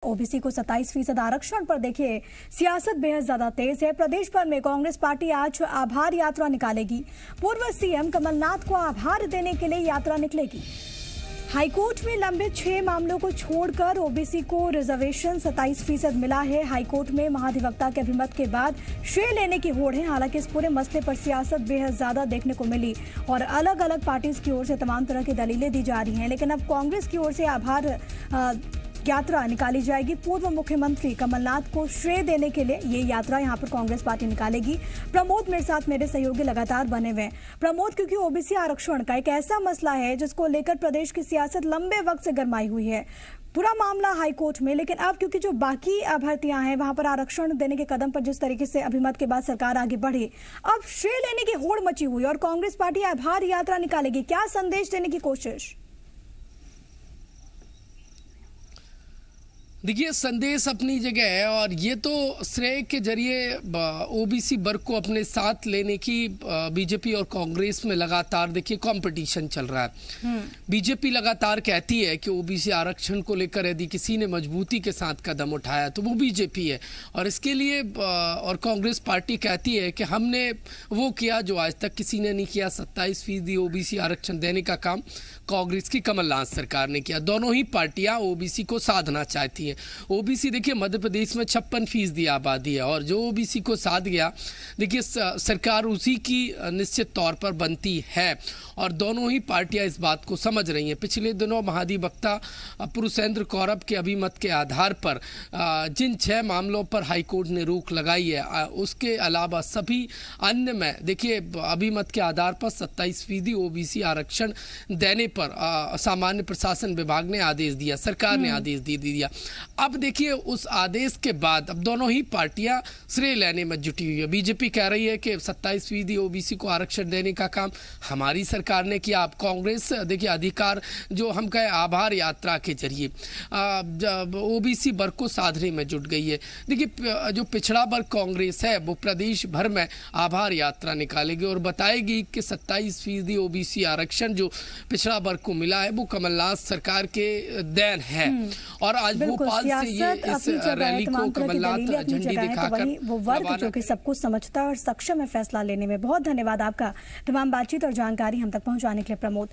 OBC को 27% आरक्षण पर देखिए सियासत बेहद ज्यादा तेज है। प्रदेश भर में कांग्रेस पार्टी आज आभार यात्रा निकालेगी। पूर्व सीएम कमलनाथ को आभार देने के लिए यात्रा निकलेगी। हाईकोर्ट में लंबित 6 मामलों को छोड़कर ओबीसी को रिजर्वेशन 27% मिला है। हाईकोर्ट में महाधिवक्ता के अभिमत के बाद श्रेय लेने की होड़ है। हालांकि इस पूरे मसले पर सियासत बेहद ज्यादा देखने को मिली और अलग अलग पार्टीज की ओर से तमाम तरह की दलीलें दी जा रही हैं। लेकिन अब कांग्रेस की ओर से आभार यात्रा निकाली जाएगी। पूर्व मुख्यमंत्री कमलनाथ को श्रेय देने के लिए ये यात्रा यहां पर कांग्रेस पार्टी निकालेगी। प्रमोद मेरे साथ, मेरे सहयोगी लगातार बने हुए हैं। प्रमोद, क्योंकि ओबीसी आरक्षण का एक ऐसा मसला है जिसको लेकर प्रदेश की सियासत लंबे वक्त से गरमाई हुई है। पूरा मामला हाईकोर्ट में, लेकिन अब क्योंकि जो बाकी भर्तियां हैं वहां पर आरक्षण देने के कदम पर जिस तरीके से अभिमत के बाद सरकार आगे बढ़ी, अब श्रेय लेने की होड़ मची हुई और कांग्रेस पार्टी आभार यात्रा निकालेगी। क्या संदेश देने की कोशिश? देखिए, संदेश अपनी जगह है और ये तो श्रेय के जरिए ओबीसी वर्ग को अपने साथ लेने की बीजेपी और कांग्रेस में लगातार देखिए कंपटीशन चल रहा है। बीजेपी लगातार कहती है कि ओबीसी आरक्षण को लेकर यदि किसी ने मजबूती के साथ कदम उठाया तो वो बीजेपी है, और इसके लिए और कांग्रेस पार्टी कहती है कि हमने वो किया जो आज तक किसी ने नहीं किया। 27% ओबीसी आरक्षण देने का काम कांग्रेस की कमलनाथ सरकार ने किया। दोनों ही पार्टियां ओबीसी को साधना चाहती हैं। ओबीसी देखिए मध्य प्रदेश में 56% आबादी है और जो ओबीसी को साध गया, देखिए सरकार उसी की निश्चित तौर पर बनती है और दोनों ही पार्टियां इस बात को समझ रही हैं। पिछले दिनों महाधिवक्ता पुरुषेंद्र कौरव के अभिमत के आधार पर जिन 6 मामलों पर हाईकोर्ट ने रोक लगाई है, उसके अलावा सभी अन्य में देखिए अभिमत के आधार पर 27% ओबीसी आरक्षण देने पर सामान्य प्रशासन विभाग ने आदेश दिया, सरकार ने आदेश दे दिया। अब देखिए उस आदेश के बाद अब दोनों ही पार्टियां श्रेय लेने में जुटी हुई है। बीजेपी कह रही है कि 27% ओबीसी को आरक्षण देने का काम हमारी सरकार ने किया। अब कांग्रेस देखिए अधिकार जो हम कहें आभार यात्रा के जरिए ओबीसी वर्ग को साधने में जुट गई है। देखिए जो पिछड़ा वर्ग कांग्रेस है वो प्रदेश भर में आभार यात्रा निकालेगी और बताएगी कि 27% ओबीसी आरक्षण जो पिछड़ा वर्ग को मिला है वो कमलनाथ सरकार के देन है। और आज भोपाल से ये इस रैली को कमलनाथ झंडी दिखाकर वो वर्ग जो कि सब कुछ समझता है और सक्षम है फैसला लेने में। बहुत धन्यवाद आपका तमाम बातचीत और जानकारी हम तक पहुंचाने के लिए प्रमोद।